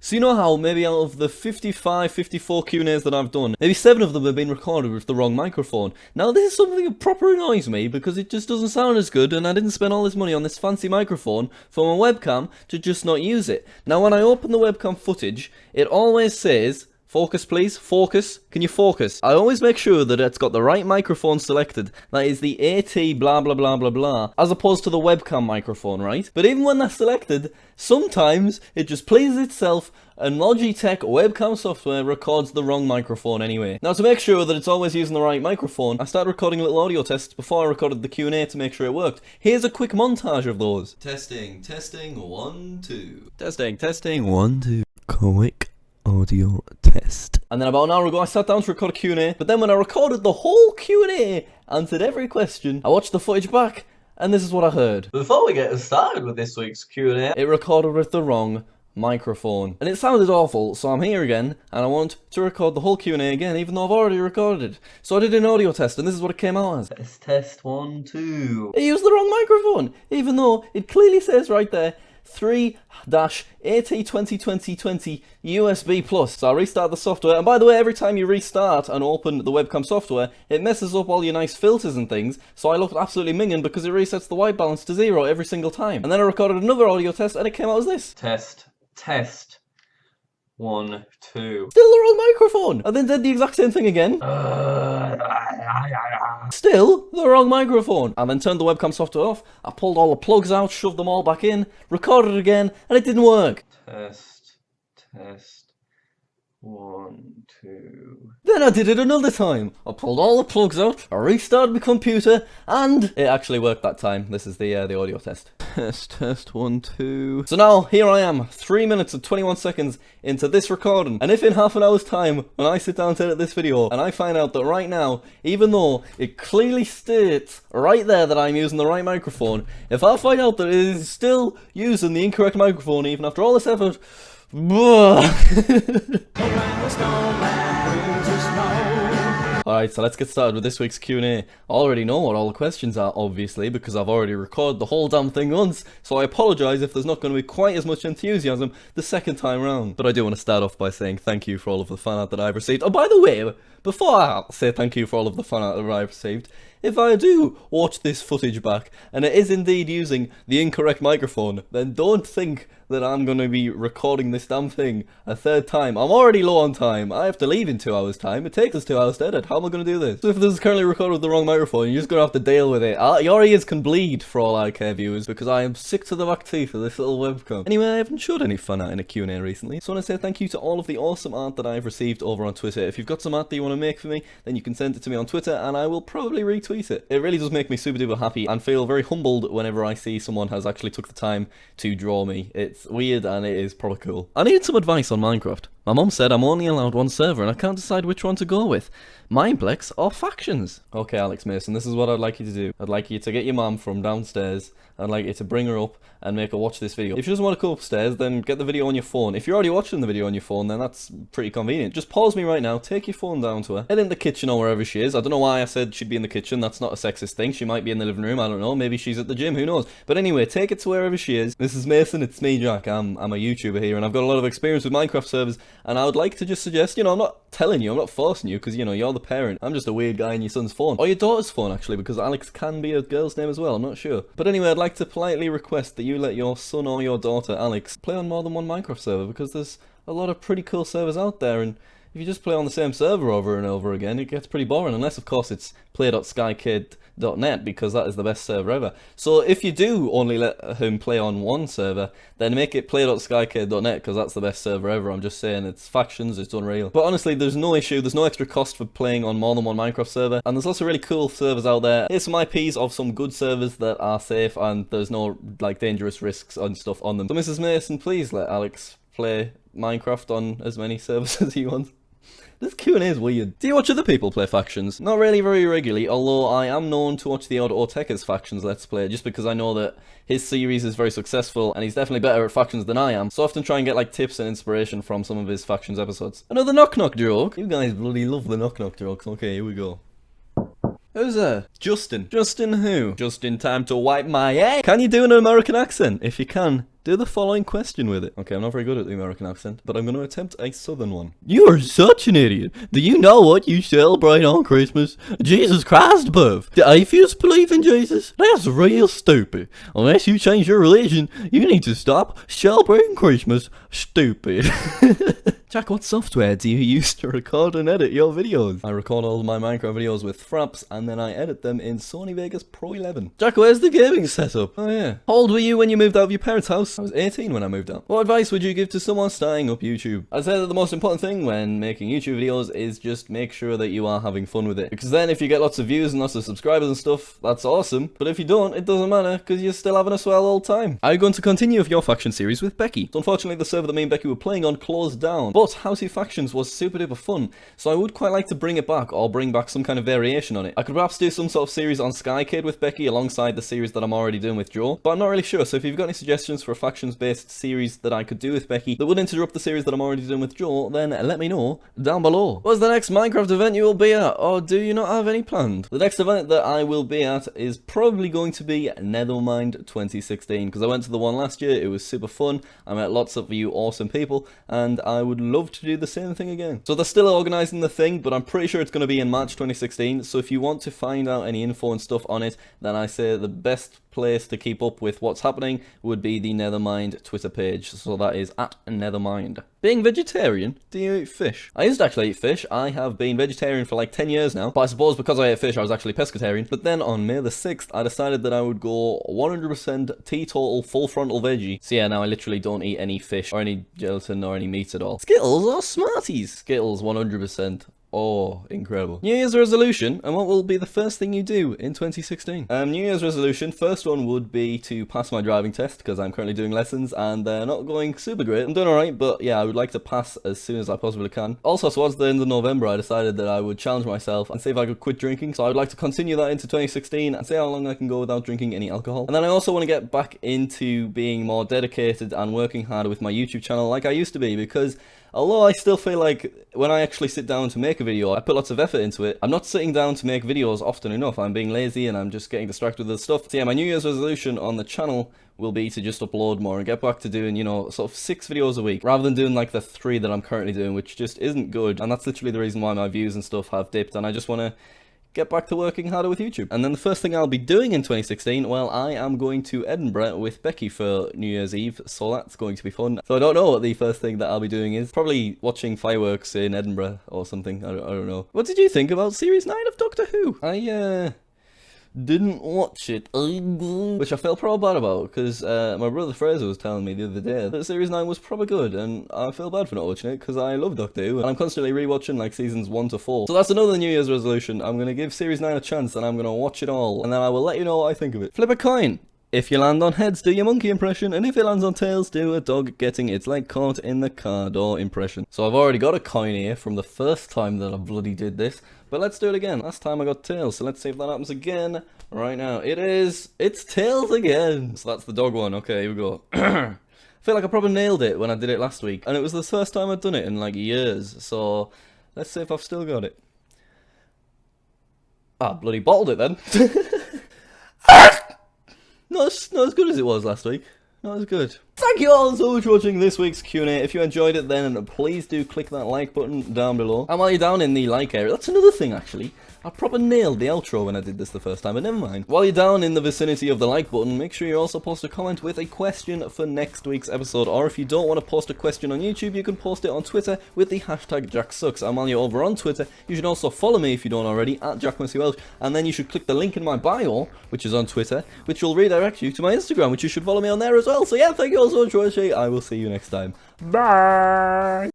So you know how maybe out of the 55, 54 Q&As that I've done, maybe 7 of them have been recorded with the wrong microphone. Now this is something that proper annoys me because it just doesn't sound as good, and I didn't spend all this money on this fancy microphone for my webcam to just not use it. Now when I open the webcam footage, it always says, focus please, focus, can you focus? I always make sure that it's got the right microphone selected, that is the AT blah blah blah blah blah, as opposed to the webcam microphone, right? But even when that's selected, sometimes it just pleases itself and Logitech webcam software records the wrong microphone anyway. Now to make sure that it's always using the right microphone, I started recording little audio tests before I recorded the Q&A to make sure it worked. Here's a quick montage of those. Testing, 1, 2. Testing, 1, 2. Quick audio test. And then about an hour ago I sat down to record a Q&A, but then when I recorded the whole Q&A, answered every question, I watched the footage back, and this is what I heard. Before we get started with this week's Q&A, it recorded with the wrong microphone. And it sounded awful, so I'm here again, and I want to record the whole Q&A again, even though I've already recorded it. So I did an audio test, and this is what it came out as. Test 1, 2. It used the wrong microphone, even though it clearly says right there, 3-AT202020 USB plus. So I restart the software, and by the way, every time you restart and open the webcam software, it messes up all your nice filters and things, so I looked absolutely minging because it resets the white balance to 0 every single time. And then I recorded another audio test, and it came out as this. Test 1, 2. Still the wrong microphone! And then did the exact same thing again. Still the wrong microphone. And then turned the webcam software off. I pulled all the plugs out, shoved them all back in, recorded it again, and it didn't work. Test 1, 2. Then I did it another time. I pulled all the plugs out, I restarted my computer, and it actually worked that time. This is the audio test. Test 1, 2. So now, here I am, 3 minutes and 21 seconds into this recording. And if in half an hour's time, when I sit down to edit this video, and I find out that right now, even though it clearly states right there that I'm using the right microphone, if I find out that it is still using the incorrect microphone even after all this effort, Alright, so let's get started with this week's Q&A. I already know what all the questions are, obviously, because I've already recorded the whole damn thing once, so I apologise if there's not going to be quite as much enthusiasm the second time round. But I do want to start off by saying thank you for all of the fan art that I've received. Oh, by the way, before I say thank you for all of the fan art that I've received, if I do watch this footage back, and it is indeed using the incorrect microphone, then don't think that I'm going to be recording this damn thing a third time. I'm already low on time. I have to leave in 2 hours time. It takes us 2 hours to edit. How am I going to do this? So if this is currently recorded with the wrong microphone, you're just going to have to deal with it. Your ears can bleed for all I care, viewers, because I am sick to the back teeth of this little webcam. Anyway, I haven't showed any fan art in a Q&A recently, so I want to say thank you to all of the awesome art that I've received over on Twitter. If you've got some art that you want to make for me, then you can send it to me on Twitter and I will probably retweet it. It really does make me super duper happy and feel very humbled whenever I see someone has actually took the time to draw me. It's weird and it is probably cool. I needed some advice on Minecraft. My mum said I'm only allowed one server and I can't decide which one to go with. Mineplex or Factions? Okay, Alex Mason, this is what I'd like you to do. I'd like you to get your mum from downstairs. I'd like you to bring her up and make her watch this video. If she doesn't want to come upstairs, then get the video on your phone. If you're already watching the video on your phone, then that's pretty convenient. Just pause me right now, take your phone down to her, head in the kitchen or wherever she is. I don't know why I said she'd be in the kitchen, that's not a sexist thing. She might be in the living room, I don't know, maybe she's at the gym, who knows. But anyway, take it to wherever she is. This is Mason, it's me, Jack. I'm a YouTuber here, and I've got a lot of experience with Minecraft servers, and I would like to just suggest, I'm not telling you, I'm not forcing you, because, you're the parent. I'm just a weird guy on your son's phone. Or your daughter's phone, actually, because Alex can be a girl's name as well, I'm not sure. But anyway, I'd like to politely request that you let your son or your daughter, Alex, play on more than one Minecraft server, because there's a lot of pretty cool servers out there, and if you just play on the same server over and over again, it gets pretty boring, unless of course it's play.skykid.net, because that is the best server ever. So if you do only let him play on one server, then make it play.skykid.net, because that's the best server ever. I'm just saying, it's Factions, it's unreal. But honestly, there's no issue, there's no extra cost for playing on more than one Minecraft server, and there's also really cool servers out there. Here's some IPs of some good servers that are safe, and there's no dangerous risks and stuff on them. So Mrs. Mason, please let Alex play Minecraft on as many servers as he wants. This Q&A is weird. Do you watch other people play Factions? Not really very regularly, although I am known to watch the odd Oteka's Factions Let's Play, just because I know that his series is very successful, and he's definitely better at Factions than I am, so I often try and get tips and inspiration from some of his Factions episodes. Another knock-knock joke. You guys bloody love the knock-knock jokes. Okay, here we go. Who's there? Justin. Justin who? Just in time to wipe my ass. Can you do an American accent? If you can, do the following question with it. Okay, I'm not very good at the American accent, but I'm going to attempt a southern one. You are such an idiot. Do you know what you celebrate on Christmas? Jesus Christ's birth. The atheists believe in Jesus? That's real stupid. Unless you change your religion, you need to stop celebrating Christmas. Stupid. Jack, what software do you use to record and edit your videos? I record all of my Minecraft videos with Fraps, and then I edit them in Sony Vegas Pro 11. Jack, where's the gaming setup? Oh yeah. How old were you when you moved out of your parents' house? I was 18 when I moved out. What advice would you give to someone starting up YouTube? I'd say that the most important thing when making YouTube videos is just make sure that you are having fun with it. Because then if you get lots of views and lots of subscribers and stuff, that's awesome. But if you don't, it doesn't matter, because you're still having a swell old time. Are you going to continue with your faction series with Becky? So unfortunately, the server that me and Becky were playing on closed down. But How to Factions was super duper fun, so I would quite like to bring it back, or bring back some kind of variation on it. I could perhaps do some sort of series on Skykid with Becky alongside the series that I'm already doing with Joe, but I'm not really sure, so if you've got any suggestions for a factions-based series that I could do with Becky that would interrupt the series that I'm already doing with Joe, then let me know down below. What's the next Minecraft event you will be at, or do you not have any planned? The next event that I will be at is probably going to be Nethermind 2016, because I went to the one last year, it was super fun, I met lots of you awesome people, and I would love to do the same thing again. So they're still organising the thing, but I'm pretty sure it's going to be in March 2016, so if you want to find out any info and stuff on it, then I say the best place to keep up with what's happening would be the Nethermind Twitter page, so that is at Nethermind. Being vegetarian, do you eat fish? I used to actually eat fish. I have been vegetarian for like 10 years now, but I suppose because I ate fish I was actually pescatarian. But then on May the 6th I decided that I would go 100% teetotal full frontal veggie. So yeah, now I literally don't eat any fish or any gelatin or any meat at all. Skittles or Smarties? Skittles 100%. Oh, incredible. New Year's resolution, and what will be the first thing you do in 2016? New Year's resolution, first one would be to pass my driving test, because I'm currently doing lessons, and they're not going super great. I'm doing alright, but yeah, I would like to pass as soon as I possibly can. Also, towards the end of November, I decided that I would challenge myself and see if I could quit drinking, so I would like to continue that into 2016 and see how long I can go without drinking any alcohol. And then I also want to get back into being more dedicated and working harder with my YouTube channel like I used to be, because although I still feel like when I actually sit down to make a video, I put lots of effort into it, I'm not sitting down to make videos often enough. I'm being lazy and I'm just getting distracted with other stuff. So yeah, my New Year's resolution on the channel will be to just upload more and get back to doing, you know, sort of 6 videos a week, rather than doing like the 3 that I'm currently doing, which just isn't good. And that's literally the reason why my views and stuff have dipped, and I just want to get back to working harder with YouTube. And then the first thing I'll be doing in 2016, well, I am going to Edinburgh with Becky for New Year's Eve, so that's going to be fun. So I don't know what the first thing that I'll be doing is. Probably watching fireworks in Edinburgh or something, I don't know. What did you think about Series 9 of Doctor Who? I didn't watch it, which I felt probably bad about, because my brother Fraser was telling me the other day that Series 9 was probably good, and I feel bad for not watching it, because I love Doctor Who, and I'm constantly rewatching like seasons 1 to 4. So that's another New Year's resolution. I'm going to give Series 9 a chance, and I'm going to watch it all, and then I will let you know what I think of it. Flip a coin. If you land on heads, do your monkey impression, and if it lands on tails, do a dog getting its leg caught in the car door impression. So I've already got a coin here from the first time that I bloody did this, but let's do it again. Last time I got tails, so let's see if that happens again right now. It's tails again. So that's the dog one. Okay, here we go. I feel like I probably nailed it when I did it last week, and it was the first time I'd done it in like years, so let's see if I've still got it. Ah, bloody bottled it then. Not as good as it was last week. Not as good. Thank you all so much for watching this week's Q&A. If you enjoyed it, then please do click that like button down below. And while you're down in the like area, that's another thing actually. I probably nailed the outro when I did this the first time, but never mind. While you're down in the vicinity of the like button, make sure you also post a comment with a question for next week's episode. Or if you don't want to post a question on YouTube, you can post it on Twitter with the hashtag JackSucks. And while you're over on Twitter, you should also follow me if you don't already, at JackMercyWelsh. And then you should click the link in my bio, which is on Twitter, which will redirect you to my Instagram, which you should follow me on there as well. So yeah, thank you all so much for watching. I will see you next time. Bye!